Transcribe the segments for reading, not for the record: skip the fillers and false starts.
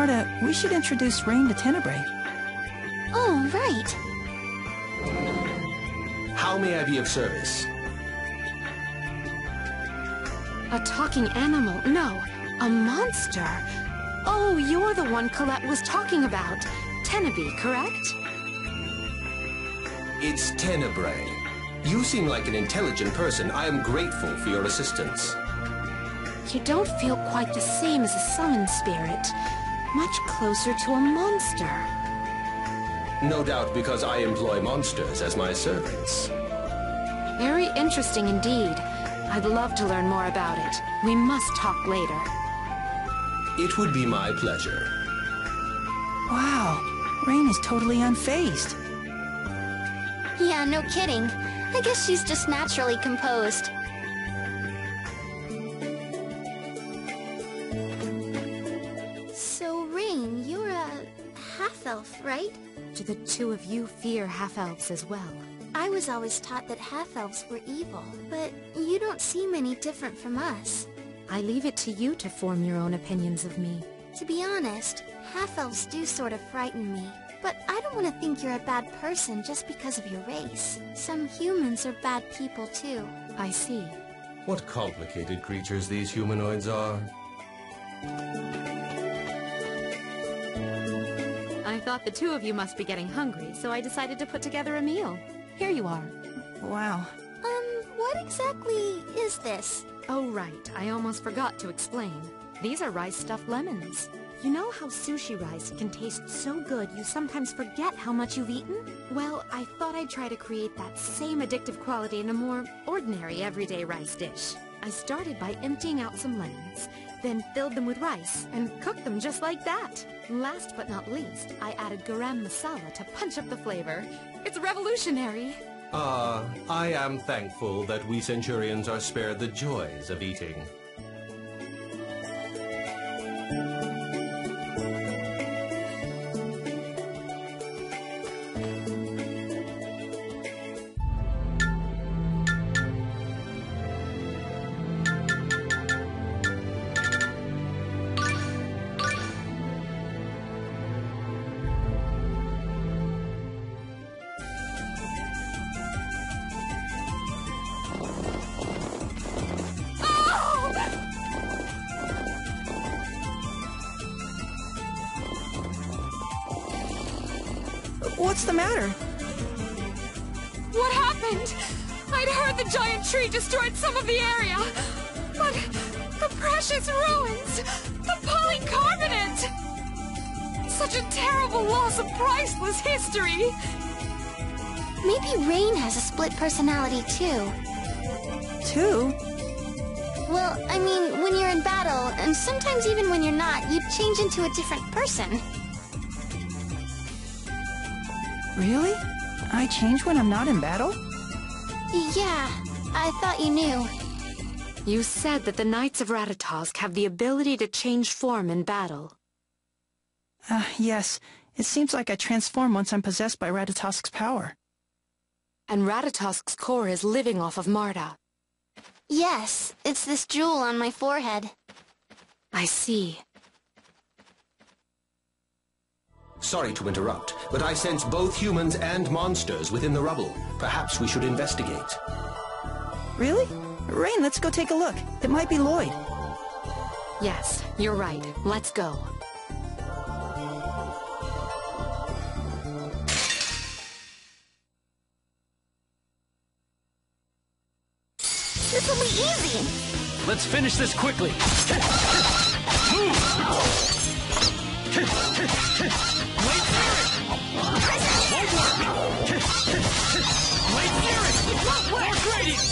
Marta, we should introduce Rain to Tenebrae. Oh, right. How may I be of service? A talking animal? No, a monster. Oh, you're the one Colette was talking about. Tenebrae, correct? It's Tenebrae. You seem like an intelligent person. I am grateful for your assistance. You don't feel quite the same as a summoned spirit. Much closer to a monster. No doubt because I employ monsters as my servants. Very interesting indeed. I'd love to learn more about it. We must talk later. It would be my pleasure. Wow, Rain is totally unfazed. Yeah, no kidding. I guess she's just naturally composed. So, Rain, you're a half-elf, right? Do the two of you fear half-elves as well? I was always taught that half-elves were evil, but you don't seem any different from us. I leave it to you to form your own opinions of me. To be honest, half-elves do sort of frighten me. But I don't want to think you're a bad person just because of your race. Some humans are bad people too. I see. What complicated creatures these humanoids are. I thought the two of you must be getting hungry, so I decided to put together a meal. Here you are. Wow. What exactly is this? Oh, right. I almost forgot to explain. These are rice-stuffed lemons. You know how sushi rice can taste so good you sometimes forget how much you've eaten? Well, I thought I'd try to create that same addictive quality in a more ordinary everyday rice dish. I started by emptying out some lemons, then filled them with rice, and cooked them just like that. Last but not least, I added garam masala to punch up the flavor. It's revolutionary. I am thankful that we Centurions are spared the joys of eating. What's the matter? What happened? I'd heard the giant tree destroyed some of the area. But the precious ruins! The polycarbonate! Such a terrible loss of priceless history! Maybe Rain has a split personality too. Two? Well, I mean, when you're in battle, and sometimes even when you're not, you change into a different person. Really? I change when I'm not in battle? Yeah, I thought you knew. You said that the Knights of Ratatosk have the ability to change form in battle. Yes. It seems like I transform once I'm possessed by Ratatosk's power. And Ratatosk's core is living off of Marta. Yes, it's this jewel on my forehead. I see. Sorry to interrupt, but I sense both humans and monsters within the rubble. Perhaps we should investigate. Really? Rain, let's go take a look. It might be Lloyd. Yes, you're right. Let's go. This will be easy! Let's finish this quickly! Move! Wait near it! Won't work! Wait near it! More grading!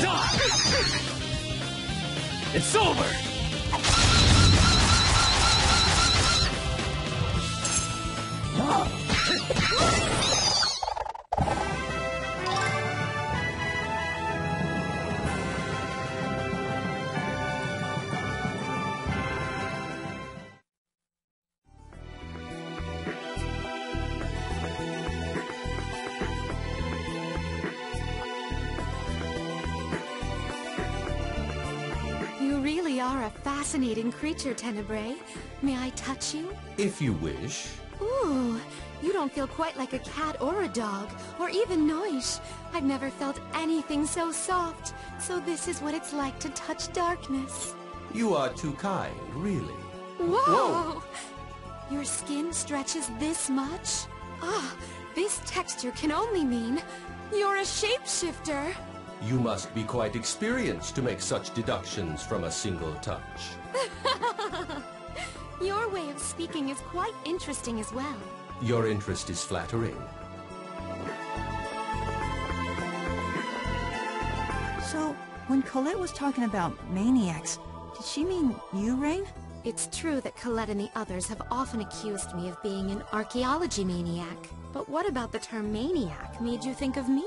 Die! It's over! You fascinating creature, Tenebrae. May I touch you? If you wish. Ooh, you don't feel quite like a cat or a dog, or even Noish. I've never felt anything so soft. So this is what it's like to touch darkness. You are too kind, really. Whoa! Your skin stretches this much? Ah, this texture can only mean you're a shapeshifter. You must be quite experienced to make such deductions from a single touch. Your way of speaking is quite interesting as well. Your interest is flattering. So, when Colette was talking about maniacs, did she mean you, Rain? It's true that Colette and the others have often accused me of being an archaeology maniac. But what about the term maniac made you think of me?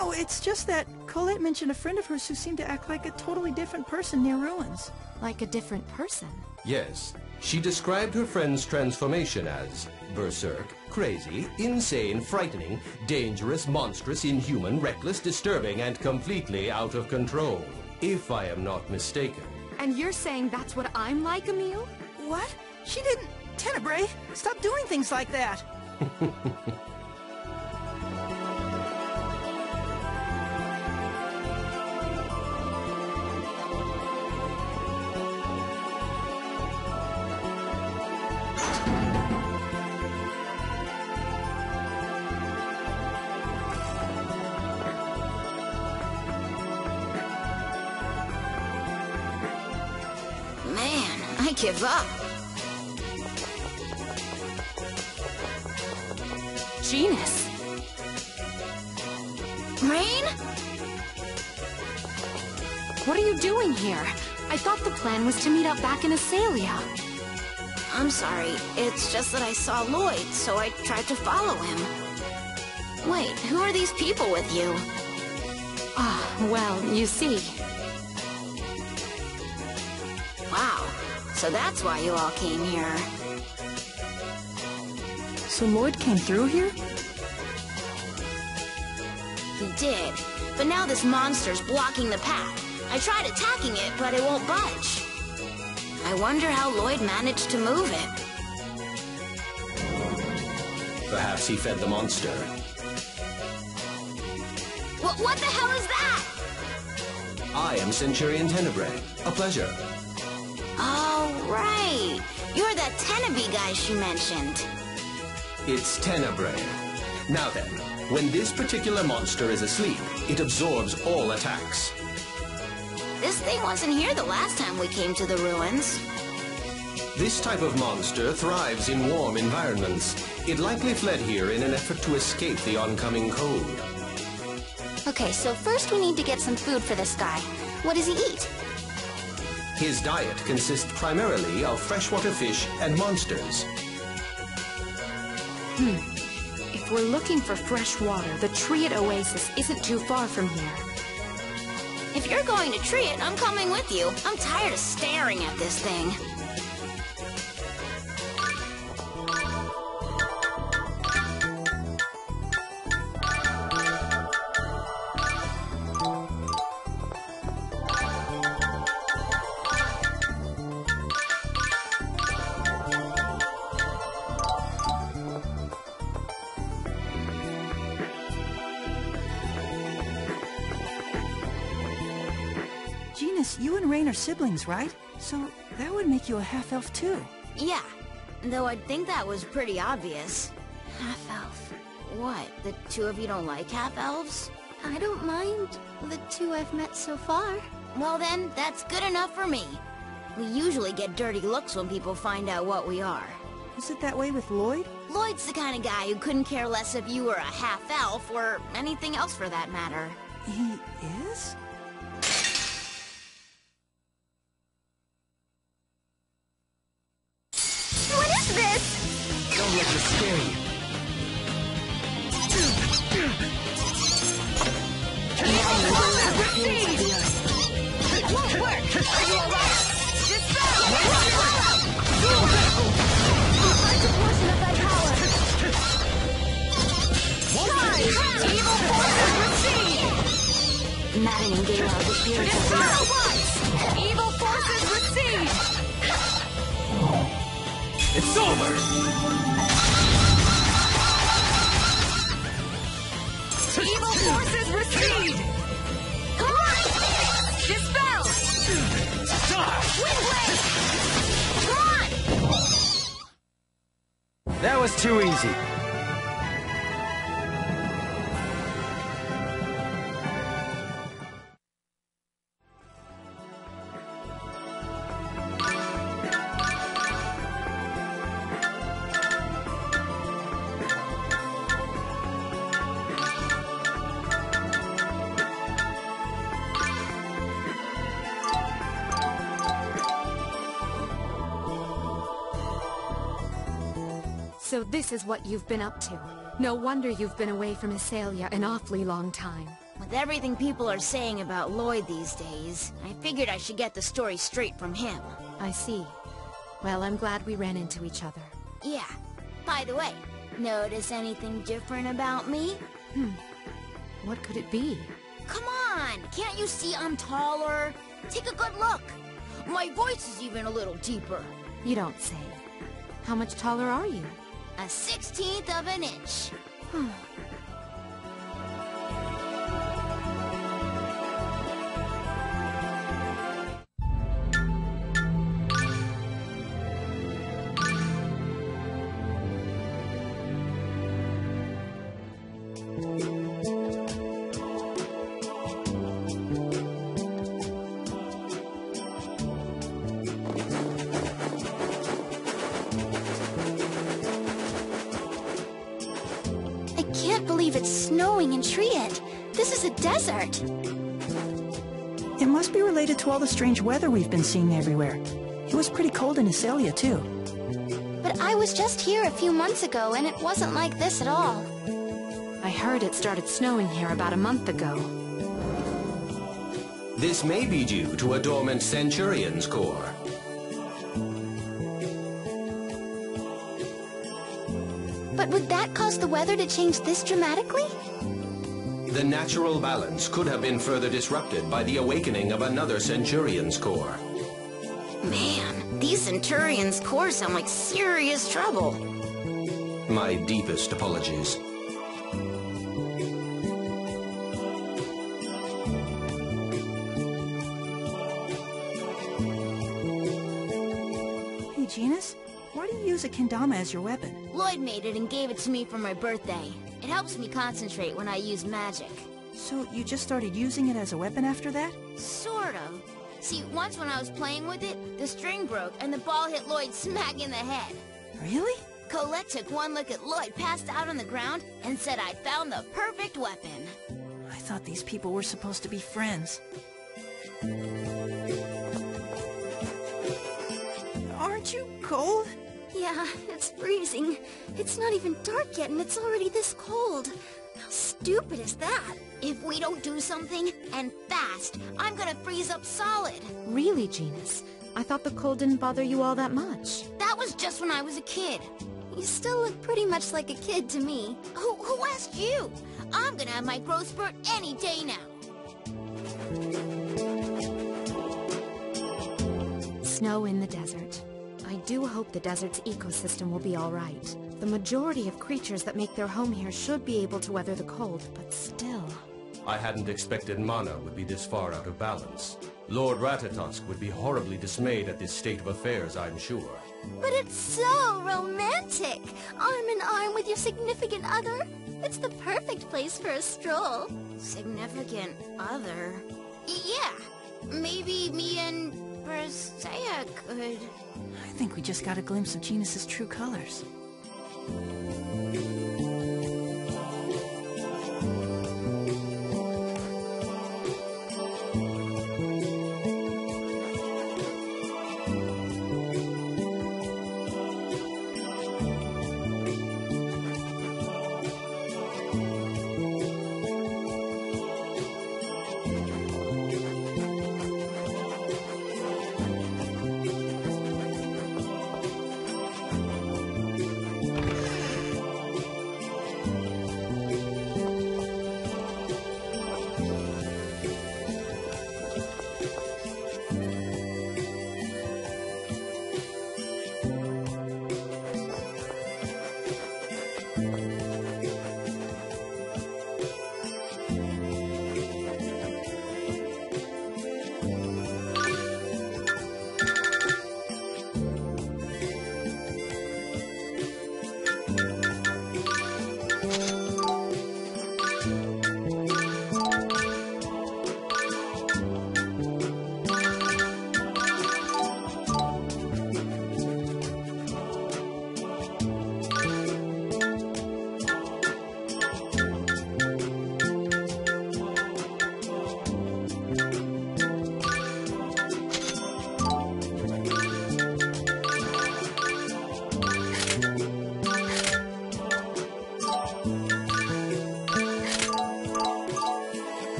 Oh, it's just that Colette mentioned a friend of hers who seemed to act like a totally different person near ruins. Like a different person? Yes, she described her friend's transformation as berserk, crazy, insane, frightening, dangerous, monstrous, inhuman, reckless, disturbing, and completely out of control. If I am not mistaken. And you're saying that's what I'm like, Emile? What? She didn't... Tenebrae, stop doing things like that! Man, I give up. Genus. Rain? What are you doing here? I thought the plan was to meet up back in Asalia. I'm sorry. It's just that I saw Lloyd, so I tried to follow him. Wait, who are these people with you? Ah, well, you see. Wow, so that's why you all came here. So Lloyd came through here? He did, but now this monster's blocking the path. I tried attacking it, but it won't budge. I wonder how Lloyd managed to move it. Perhaps he fed the monster. What the hell is that? I am Centurion Tenebrae. A pleasure. Oh, right. You're that Tenebrae guy she mentioned. It's Tenebrae. Now then, when this particular monster is asleep, it absorbs all attacks. This thing wasn't here the last time we came to the ruins. This type of monster thrives in warm environments. It likely fled here in an effort to escape the oncoming cold. Okay, so first we need to get some food for this guy. What does he eat? His diet consists primarily of freshwater fish and monsters. If we're looking for fresh water, the Triet oasis isn't too far from here. If you're going to Triet, I'm coming with you. I'm tired of staring at this thing. Genus, you and Rain are siblings, right? So that would make you a half-elf too. Yeah, though I'd think that was pretty obvious. Half-elf. What, the two of you don't like half-elves? I don't mind the two I've met so far. Well then, that's good enough for me. We usually get dirty looks when people find out what we are. Is it that way with Lloyd? Lloyd's the kind of guy who couldn't care less if you were a half-elf or anything else for that matter. He is? What is this? Don't let it scare you. It won't work! Are you alright? Dispel! Reflect a portion of thy power! Charge! Evil forces receive! Maddening gale of the spirits. Dispel once! Evil forces receive! It's over! Evil forces recede! Come on! Dispel! Wind blade! Come on! That was too easy. So this is what you've been up to. No wonder you've been away from Isalia an awfully long time. With everything people are saying about Lloyd these days, I figured I should get the story straight from him. I see. Well, I'm glad we ran into each other. Yeah. By the way, notice anything different about me? What could it be? Come on! Can't you see I'm taller? Take a good look. My voice is even a little deeper. You don't say. How much taller are you? A 1/16 of an inch. I can't believe it's snowing in Triet. This is a desert. It must be related to all the strange weather we've been seeing everywhere. It was pretty cold in Isalia, too. But I was just here a few months ago, and it wasn't like this at all. I heard it started snowing here about a month ago. This may be due to a dormant Centurion's core. But would that cause the weather to change this dramatically? The natural balance could have been further disrupted by the awakening of another Centurion's core. Man, these Centurions' cores sound like serious trouble. My deepest apologies. Hey, Genus, why do you use a kendama as your weapon? Lloyd made it and gave it to me for my birthday. It helps me concentrate when I use magic. So you just started using it as a weapon after that? Sort of. See, once when I was playing with it, the string broke and the ball hit Lloyd smack in the head. Really? Colette took one look at Lloyd passed out on the ground and said I found the perfect weapon. I thought these people were supposed to be friends. Aren't you cold? Yeah, it's freezing. It's not even dark yet, and it's already this cold. How stupid is that? If we don't do something, and fast, I'm gonna freeze up solid. Really, Genus? I thought the cold didn't bother you all that much. That was just when I was a kid. You still look pretty much like a kid to me. Who asked you? I'm gonna have my growth spurt any day now. Snow in the desert. I do hope the desert's ecosystem will be all right. The majority of creatures that make their home here should be able to weather the cold, but still. I hadn't expected Mana would be this far out of balance. Lord Ratatosk would be horribly dismayed at this state of affairs, I'm sure. But it's so romantic! Arm in arm with your significant other. It's the perfect place for a stroll. Significant other? Yeah, maybe me and Persea could... I think we just got a glimpse of Genus's true colors.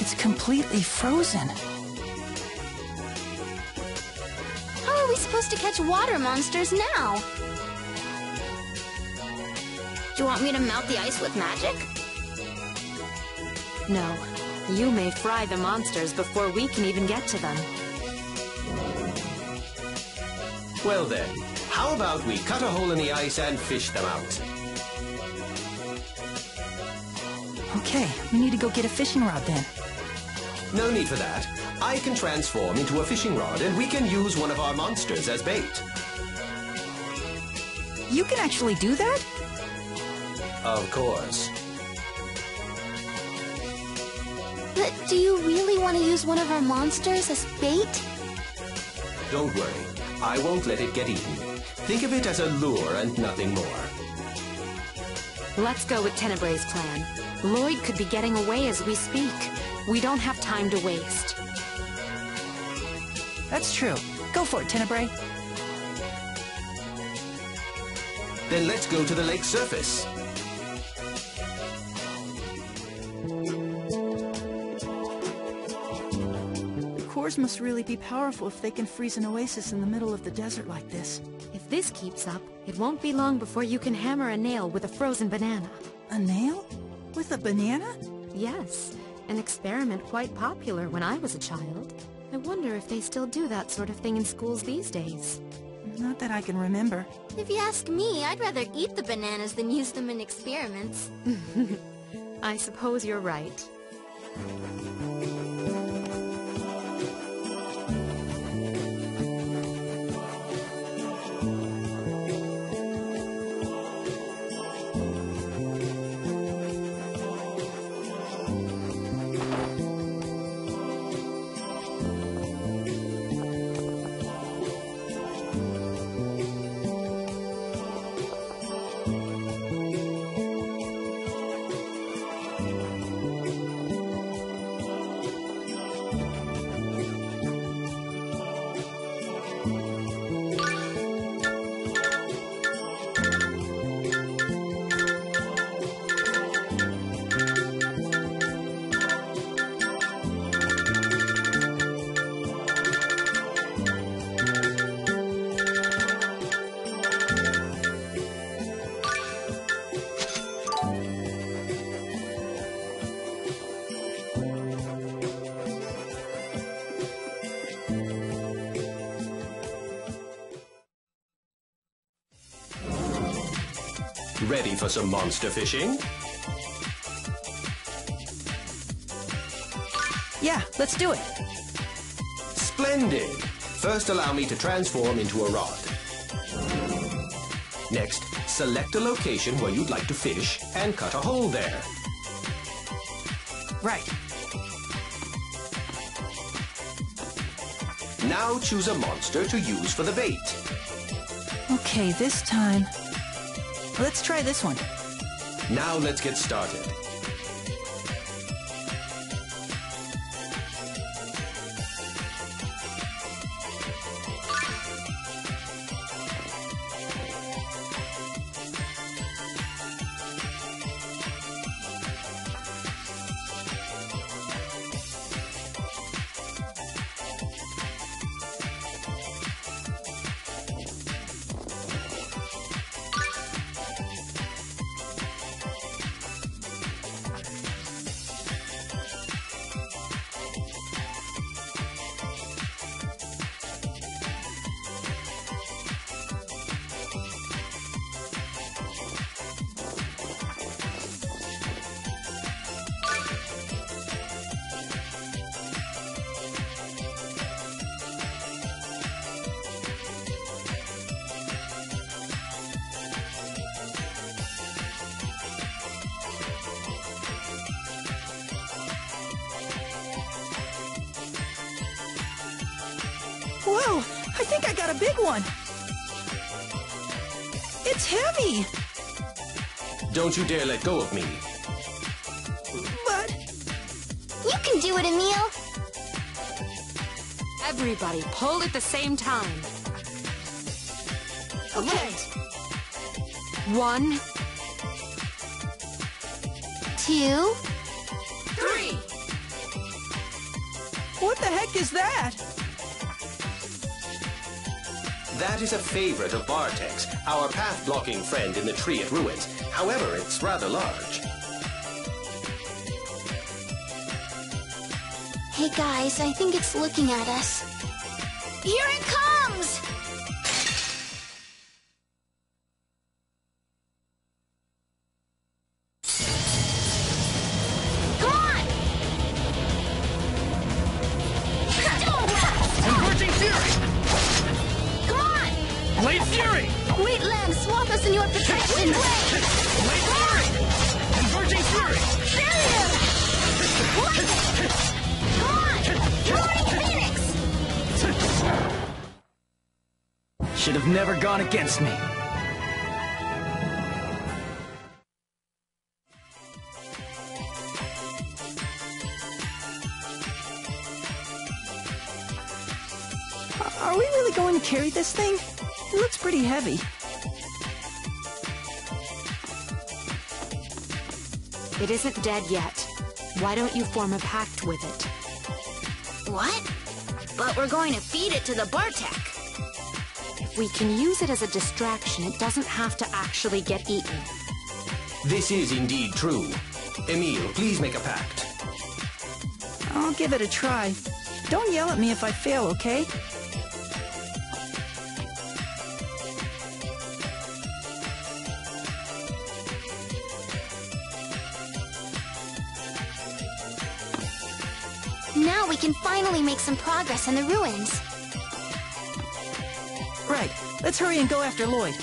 It's completely frozen. How are we supposed to catch water monsters now? Do you want me to melt the ice with magic? No. You may fry the monsters before we can even get to them. Well then, how about we cut a hole in the ice and fish them out? Okay, we need to go get a fishing rod then. No need for that. I can transform into a fishing rod and we can use one of our monsters as bait. You can actually do that? Of course. But do you really want to use one of our monsters as bait? Don't worry. I won't let it get eaten. Think of it as a lure and nothing more. Let's go with Tenebre's plan. Lloyd could be getting away as we speak. We don't have time to waste. That's true. Go for it, Tenebrae. Then let's go to the lake's surface. The cores must really be powerful if they can freeze an oasis in the middle of the desert like this. If this keeps up, it won't be long before you can hammer a nail with a frozen banana. A nail? With a banana? Yes, an experiment quite popular when I was a child. I wonder if they still do that sort of thing in schools these days. Not that I can remember. If you ask me, I'd rather eat the bananas than use them in experiments. I suppose you're right. Ready for some monster fishing? Yeah, let's do it. Splendid! First allow me to transform into a rod. Next, select a location where you'd like to fish and cut a hole there. Right. Now choose a monster to use for the bait. Okay, this time... Let's try this one. Now let's get started. Whoa! I think I got a big one! It's heavy! Don't you dare let go of me. But... You can do it, Emil! Everybody, pull at the same time. Okay. 1, 2, 3. What the heck is that? That is a favorite of Bartek's, our path-blocking friend in the Triet ruins. However, it's rather large. Hey guys, I think it's looking at us. Here it comes! Come on! Converging Fury! Come on! Blade Fury! Wait, Lamb, swap us in your protection! Blade Fury! Converging Fury! There! What? Come on! Roaring Phoenix! Should have never gone against me. Are we really going to carry this thing? It looks pretty heavy. It isn't dead yet. Why don't you form a pact with it? What? But we're going to feed it to the Bartek. If we can use it as a distraction, it doesn't have to actually get eaten. This is indeed true. Emile, please make a pact. I'll give it a try. Don't yell at me if I fail, okay? Now we can finally make some progress in the ruins. Right. Let's hurry and go after Lloyd.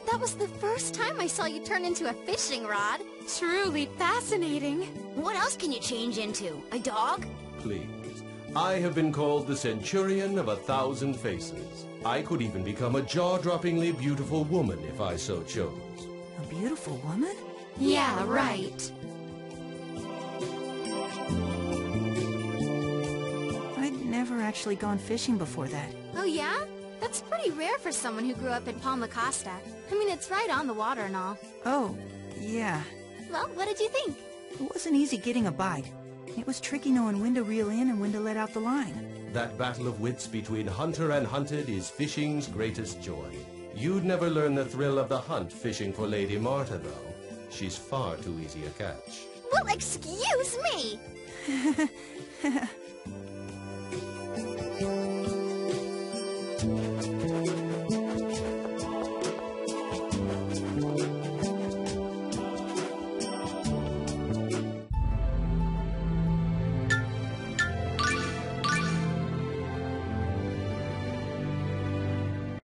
That was the first time I saw you turn into a fishing rod. Truly fascinating. What else can you change into? A dog? Please. I have been called the Centurion of 1,000 Faces. I could even become a jaw-droppingly beautiful woman if I so chose. A beautiful woman? Yeah, right. I'd never actually gone fishing before that. Oh yeah? That's pretty rare for someone who grew up in Palma Costa. I mean, it's right on the water and all. Oh, yeah. Well, what did you think? It wasn't easy getting a bite. It was tricky knowing when to reel in and when to let out the line. That battle of wits between hunter and hunted is fishing's greatest joy. You'd never learn the thrill of the hunt fishing for Lady Marta, though. She's far too easy a catch. Well, excuse me!